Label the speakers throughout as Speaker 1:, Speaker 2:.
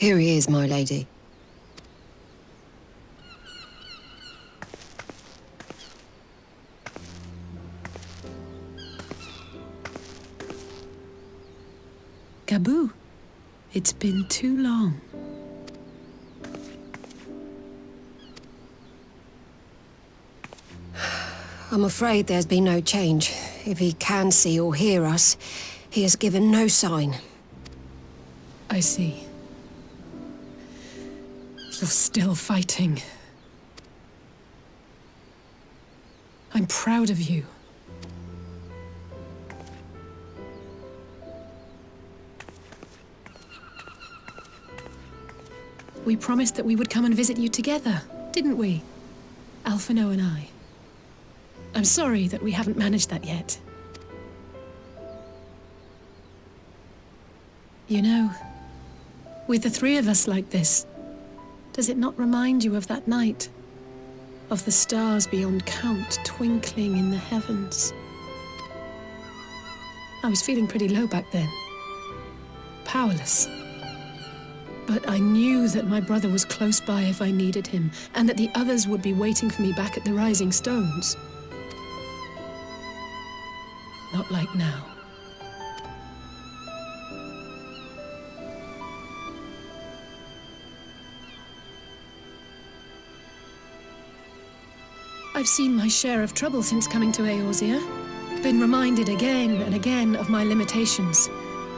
Speaker 1: Here he is, my lady.
Speaker 2: Gabu, it's been too long.
Speaker 1: I'm afraid there's been no change. If he can see or hear us, he has given no sign.
Speaker 2: I see. You're still fighting. I'm proud of you. We promised that we would come and visit you together, didn't we? Alphino and I. I'm sorry that we haven't managed that yet. You know, with the three of us like this, does it not remind you of that night? Of the stars beyond count twinkling in the heavens? I was feeling pretty low back then. Powerless. But I knew that my brother was close by if I needed him, and that the others would be waiting for me back at the Rising Stones. Not like now. I've seen my share of trouble since coming to Eorzea. Been reminded again and again of my limitations,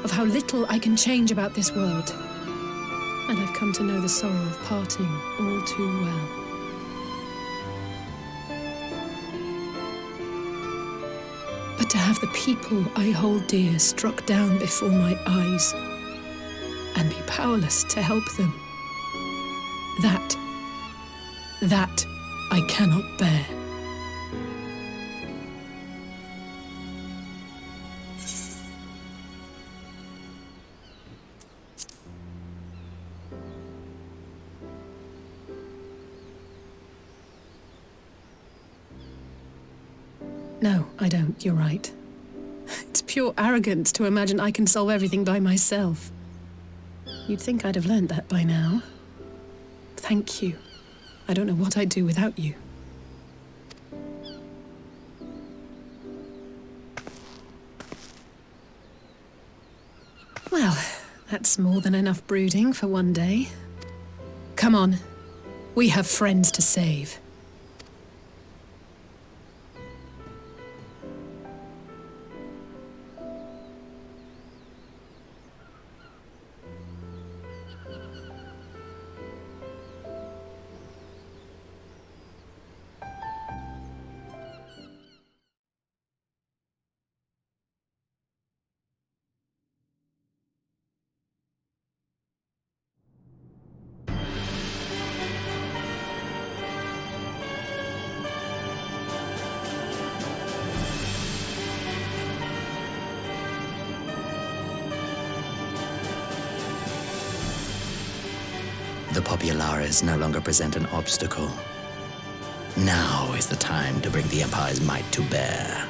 Speaker 2: of how little I can change about this world. And I've come to know the sorrow of parting all too well. But to have the people I hold dear struck down before my eyes, and be powerless to help them, that I cannot bear. No, I don't. You're right. It's pure arrogance to imagine I can solve everything by myself. You'd think I'd have learned that by now. Thank you. I don't know what I'd do without you. Well, that's more than enough brooding for one day. Come on. We have friends to save.
Speaker 3: The Populares no longer present an obstacle. Now is the time to bring the Empire's might to bear.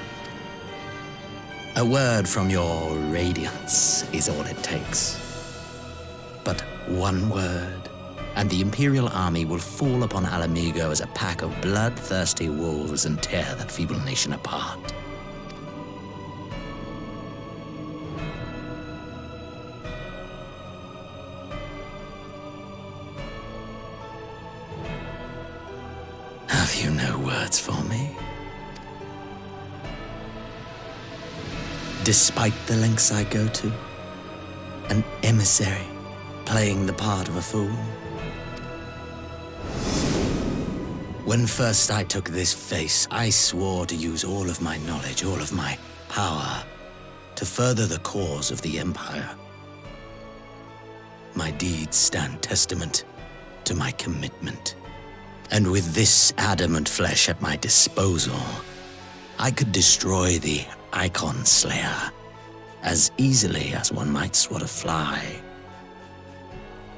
Speaker 3: A word from your radiance is all it takes. But one word, and the Imperial army will fall upon Alamigo as a pack of bloodthirsty wolves and tear that feeble nation apart. Have you no words for me? Despite the lengths I go to, an emissary playing the part of a fool. When first I took this face, I swore to use all of my knowledge, all of my power, to further the cause of the Empire. My deeds stand testament to my commitment. And with this adamant flesh at my disposal, I could destroy the Icon Slayer as easily as one might swat a fly.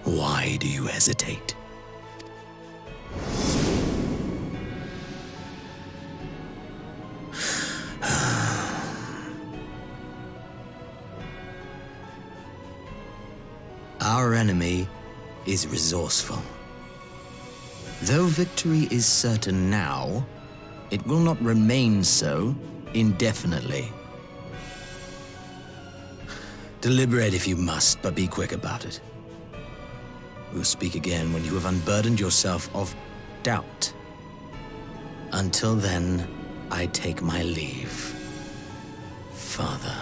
Speaker 3: Why do you hesitate? Our enemy is resourceful. Though victory is certain now, it will not remain so indefinitely. Deliberate if you must, but be quick about it. We'll speak again when you have unburdened yourself of doubt. Until then, I take my leave, Father.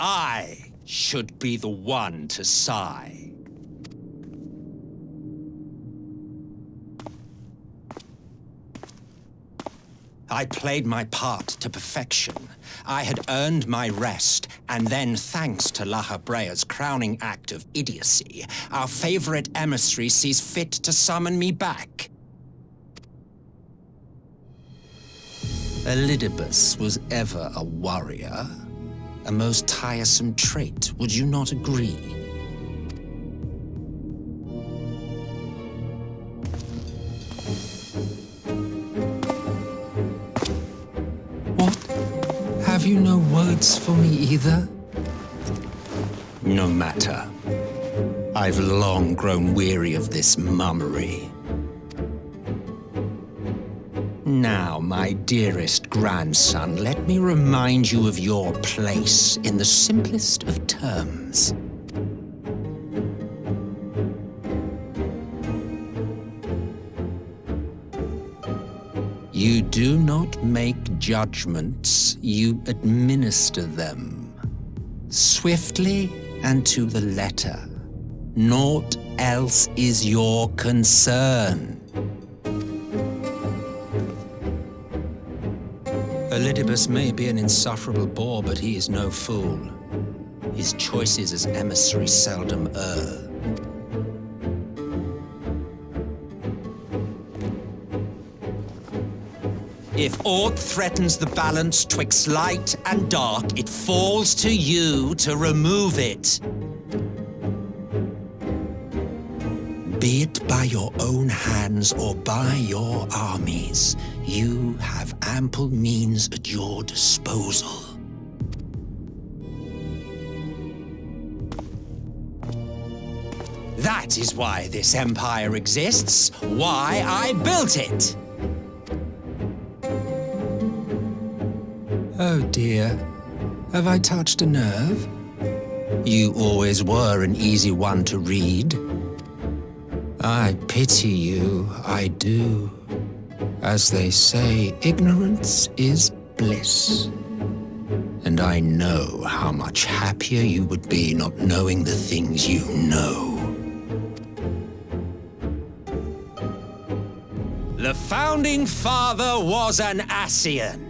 Speaker 4: I should be the one to sigh. I played my part to perfection. I had earned my rest, and then, thanks to La Habrea's crowning act of idiocy, our favorite emissary sees fit to summon me back. Elidibus was ever a warrior. A most tiresome trait, would you not agree? What? Have you no words for me either? No matter. I've long grown weary of this mummery. Now, my dearest grandson, let me remind you of your place in the simplest of terms. You do not make judgments, you administer them. Swiftly and to the letter. Naught else is your concern. Elidibus may be an insufferable bore, but he is no fool. His choices as emissary seldom err. If aught threatens the balance twixt light and dark, it falls to you to remove it. Be it by your own hands or by your armies, you have ample means at your disposal. That is why this empire exists, why I built it. Oh dear, have I touched a nerve? You always were an easy one to read. I pity you, I do. As they say, ignorance is bliss. And I know how much happier you would be not knowing the things you know. The founding father was an Ascian,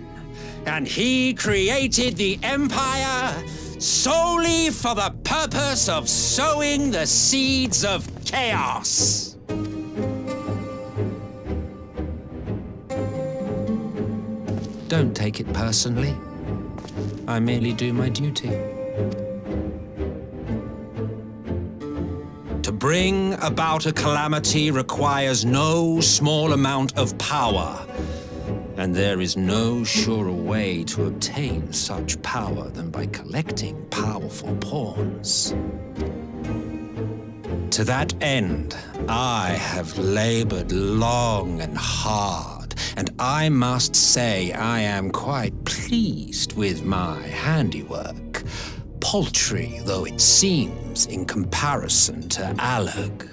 Speaker 4: and he created the Empire solely for the purpose of sowing the seeds of chaos. Don't take it personally. I merely do my duty. To bring about a calamity requires no small amount of power. And there is no surer way to obtain such power than by collecting powerful pawns. To that end, I have labored long and hard, and I must say I am quite pleased with my handiwork, paltry though it seems in comparison to Alec.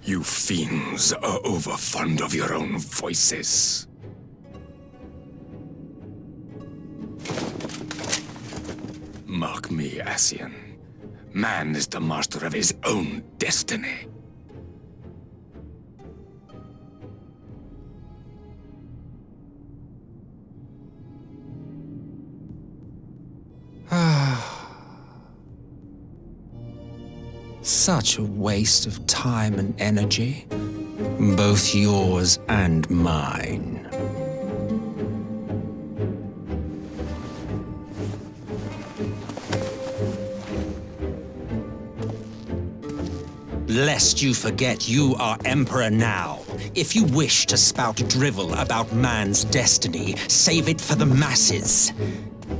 Speaker 5: You fiends are overfond of your own voices. Mark me, Ascian. Man is the master of his own destiny.
Speaker 4: Such a waste of time and energy, both yours and mine. Lest you forget you are Emperor now. If you wish to spout drivel about man's destiny, save it for the masses.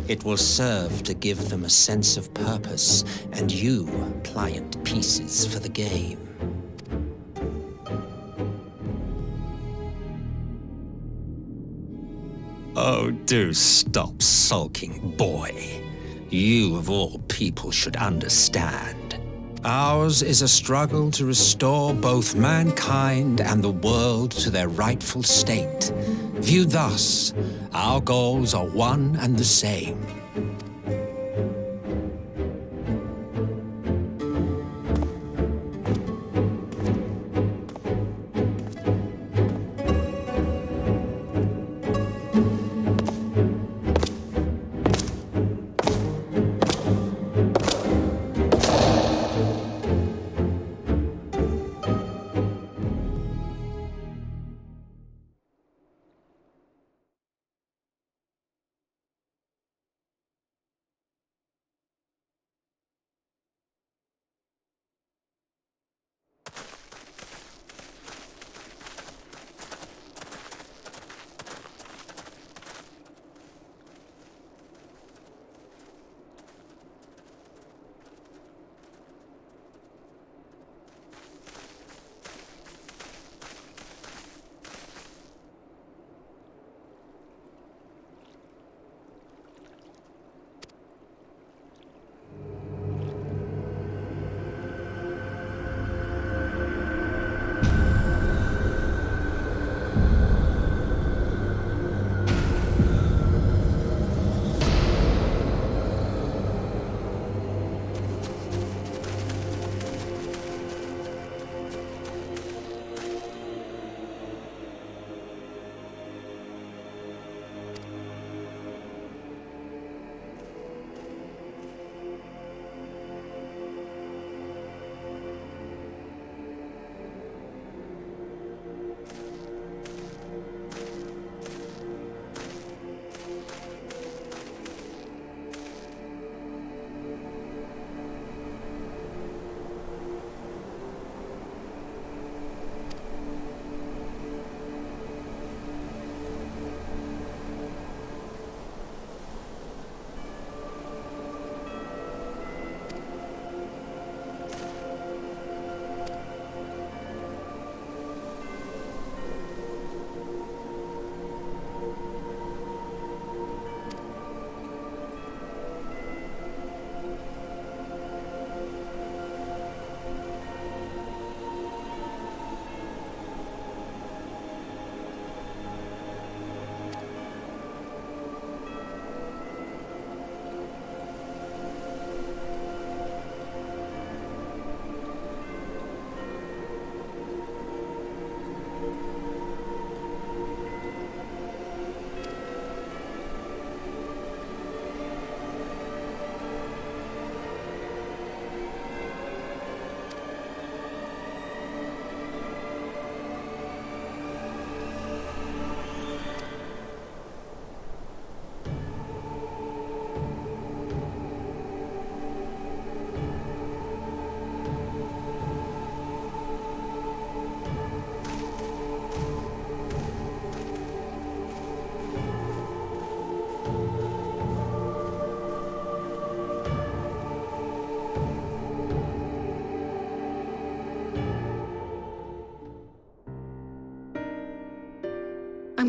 Speaker 4: It will serve to give them a sense of purpose, and you pliant pieces for the game. Oh, do stop sulking, boy. You, of all people, should understand. Ours is a struggle to restore both mankind and the world to their rightful state. Viewed thus, our goals are one and the same.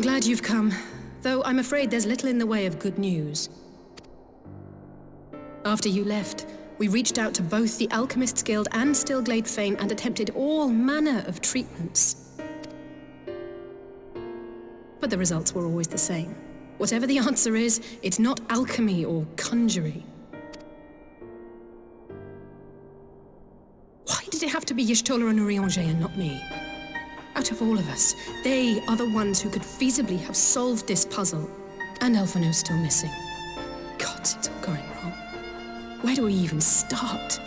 Speaker 2: I'm glad you've come, though I'm afraid there's little in the way of good news. After you left, we reached out to both the Alchemists Guild and Stillglade Fane and attempted all manner of treatments. But the results were always the same. Whatever the answer is, it's not alchemy or conjuring. Why did it have to be Y'shtola and Urianger and not me? Out of all of us, they are the ones who could feasibly have solved this puzzle. And Elfino's still missing. Gods, it's all going wrong. Where do we even start?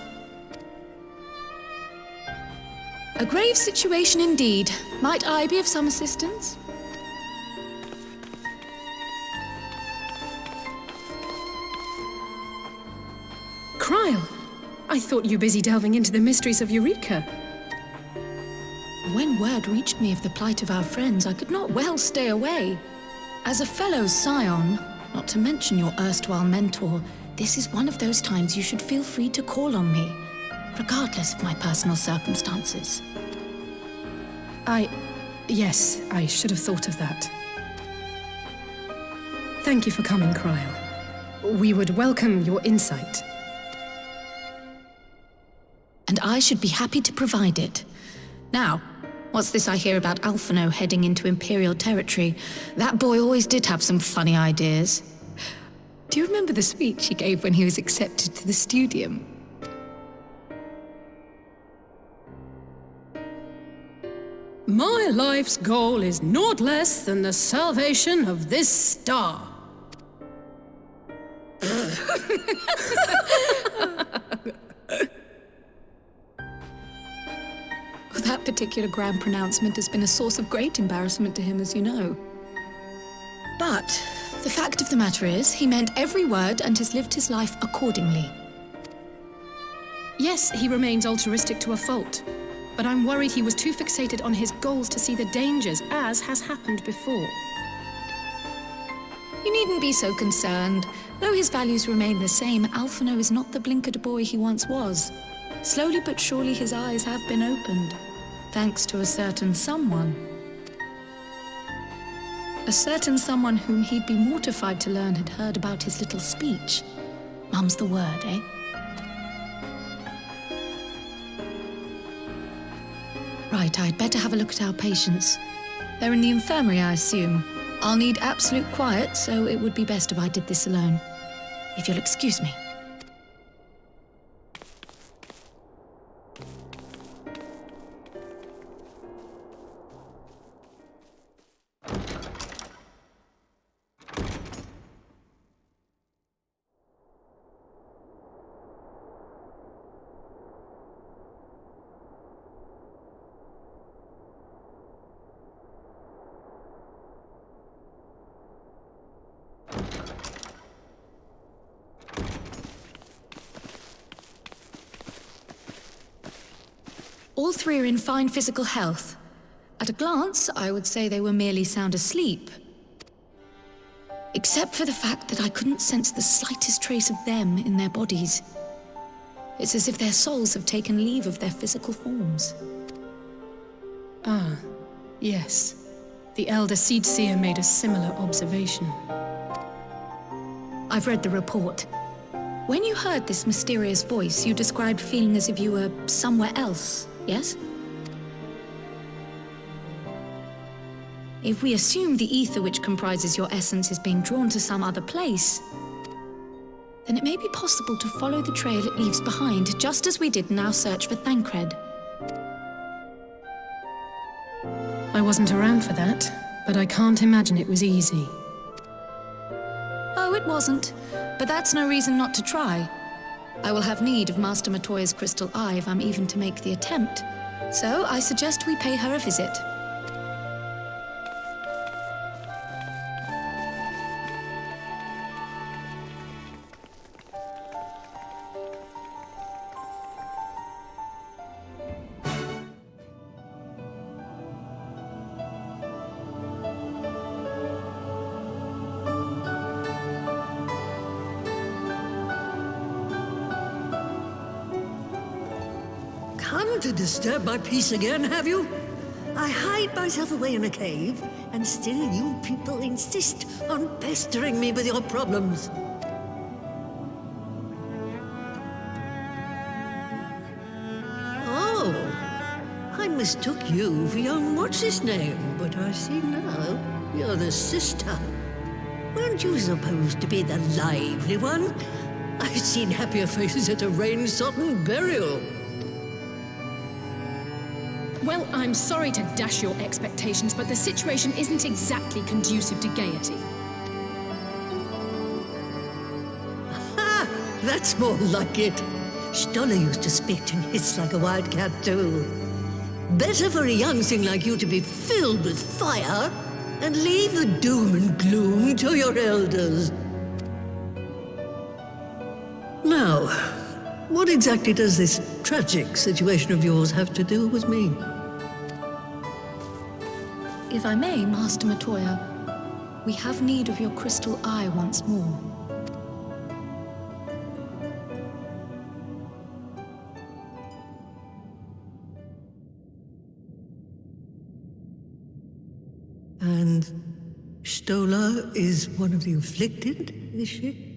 Speaker 6: A grave situation indeed. Might I be of some assistance?
Speaker 2: Cryle! I thought you busy delving into the mysteries of Eureka.
Speaker 6: When word reached me of the plight of our friends, I could not well stay away. As a fellow scion, not to mention your erstwhile mentor, this is one of those times you should feel free to call on me, regardless of my personal circumstances.
Speaker 2: Yes, I should have thought of that. Thank you for coming, Cryle. We would welcome your insight.
Speaker 6: And I should be happy to provide it. Now, what's this I hear about Alphino heading into Imperial territory? That boy always did have some funny ideas. Do you remember the speech he gave when he was accepted to the Studium?
Speaker 2: My life's goal is naught less than the salvation of this star.
Speaker 6: That particular grand pronouncement has been a source of great embarrassment to him, as you know. But the fact of the matter is, he meant every word and has lived his life accordingly.
Speaker 2: Yes, he remains altruistic to a fault, but I'm worried he was too fixated on his goals to see the dangers, as has happened before.
Speaker 6: You needn't be so concerned. Though his values remain the same, Alphino is not the blinkered boy he once was. Slowly but surely his eyes have been opened, thanks to a certain someone. A certain someone whom he'd be mortified to learn had heard about his little speech. Mum's the word, eh? Right, I'd better have a look at our patients. They're in the infirmary, I assume. I'll need absolute quiet, so it would be best if I did this alone. If you'll excuse me. All three are in fine physical health. At a glance, I would say they were merely sound asleep. Except for the fact that I couldn't sense the slightest trace of them in their bodies. It's as if their souls have taken leave of their physical forms.
Speaker 2: Ah, yes. The Elder Seedseer made a similar observation.
Speaker 6: I've read the report. When you heard this mysterious voice, you described feeling as if you were somewhere else, yes? If we assume the ether which comprises your essence is being drawn to some other place, then it may be possible to follow the trail it leaves behind, just as we did in our search for Thancred.
Speaker 2: I wasn't around for that, but I can't imagine it was easy.
Speaker 6: Oh, it wasn't. But that's no reason not to try. I will have need of Master Matoya's crystal eye if I'm even to make the attempt. So I suggest we pay her a visit.
Speaker 7: Come to disturb my peace again, have you? I hide myself away in a cave, and still you people insist on pestering me with your problems. Oh, I mistook you for young what's-his-name, but I see now you're the sister. Weren't you supposed to be the lively one? I've seen happier faces at a rain-sodden burial.
Speaker 2: Well, I'm sorry to dash your expectations, but the situation isn't exactly conducive to gaiety.
Speaker 7: Ha! That's more like it. Stoller used to spit and hiss like a wildcat too. Better for a young thing like you to be filled with fire and leave the doom and gloom to your elders. Now, what exactly does this tragic situation of yours have to do with me?
Speaker 6: If I may, Master Matoya, we have need of your crystal eye once more.
Speaker 7: And Stola is one of the afflicted, is she?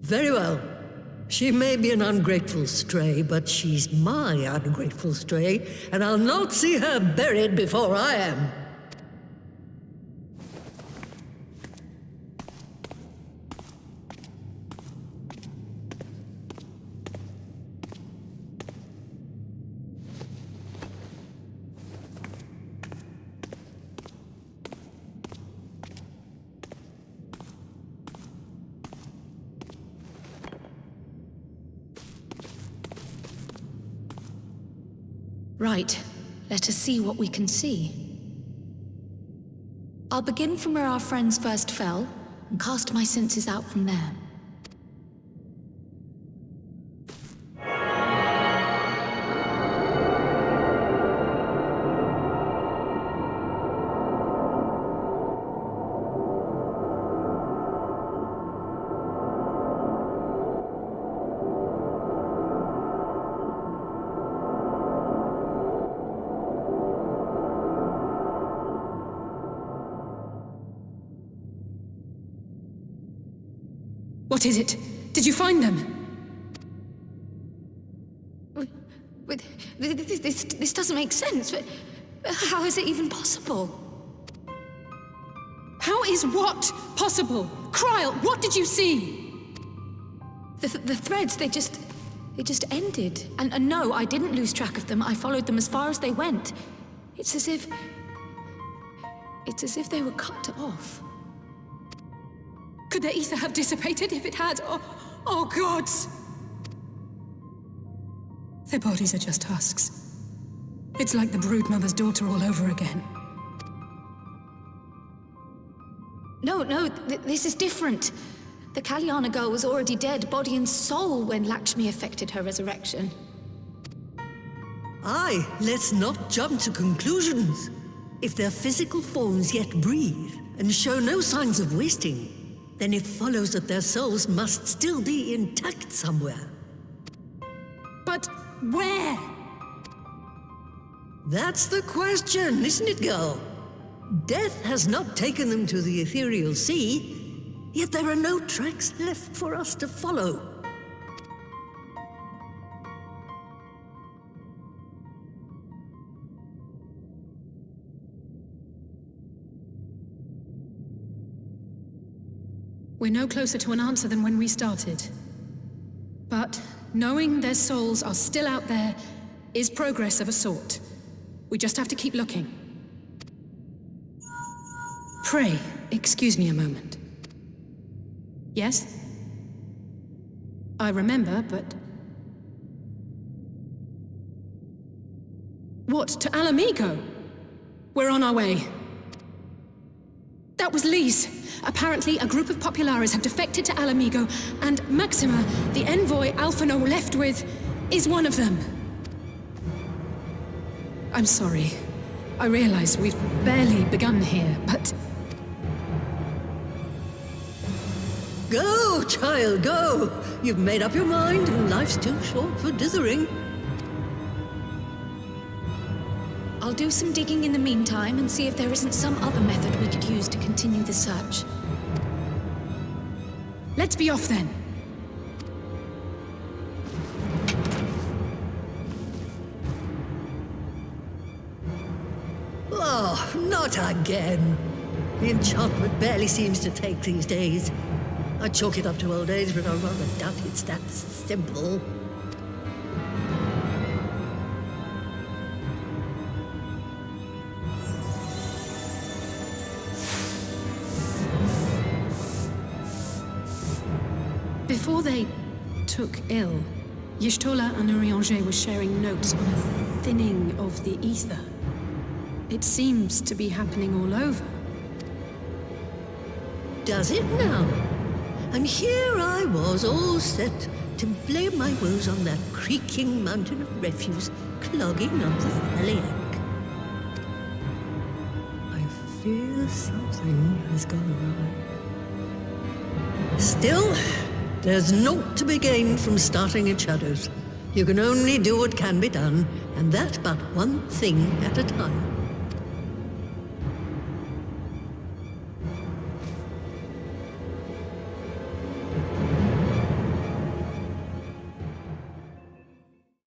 Speaker 7: Very well. She may be an ungrateful stray, but she's my ungrateful stray, and I'll not see her buried before I am.
Speaker 6: Right, let us see what we can see. I'll begin from where our friends first fell, and cast my senses out from there.
Speaker 2: What is it? Did you find them?
Speaker 6: This doesn't make sense. How is it even possible?
Speaker 2: How is what possible? Kryl, what did you see?
Speaker 6: The threads, they just ended. And no, I didn't lose track of them. I followed them as far as they went. It's as if they were cut off.
Speaker 2: Could their ether have dissipated if it had? Oh gods! Their bodies are just husks. It's like the broodmother's daughter all over again.
Speaker 6: No, this is different. The Kalyana girl was already dead, body and soul, when Lakshmi effected her resurrection.
Speaker 7: Aye, let's not jump to conclusions. If their physical forms yet breathe and show no signs of wasting, then it follows that their souls must still be intact somewhere.
Speaker 2: But where?
Speaker 7: That's the question, isn't it, girl? Death has not taken them to the ethereal sea, yet there are no tracks left for us to follow.
Speaker 2: We're no closer to an answer than when we started. But knowing their souls are still out there is progress of a sort. We just have to keep looking. Pray, excuse me a moment. Yes? I remember, but... What, to Alamigo? We're on our way. That was Lise. Apparently, a group of Populares have defected to Alamigo, and Maxima, the envoy Alphino left with, is one of them. I'm sorry. I realize we've barely begun here, but...
Speaker 7: Go, child, go! You've made up your mind, and life's too short for dithering.
Speaker 6: I'll do some digging in the meantime and see if there isn't some other method we could use to continue the search.
Speaker 2: Let's be off then.
Speaker 7: Oh, not again. The enchantment barely seems to take these days. I chalk it up to old age, but I rather doubt it's that simple.
Speaker 2: Before they took ill, Y'shtola and Urianger were sharing notes on a thinning of the ether. It seems to be happening all over.
Speaker 7: Does it now? And here I was, all set to blame my woes on that creaking mountain of refuse clogging up the Thaliac. I fear something has gone awry. Still, there's naught to be gained from starting in shadows. You can only do what can be done, and that but one thing at a time.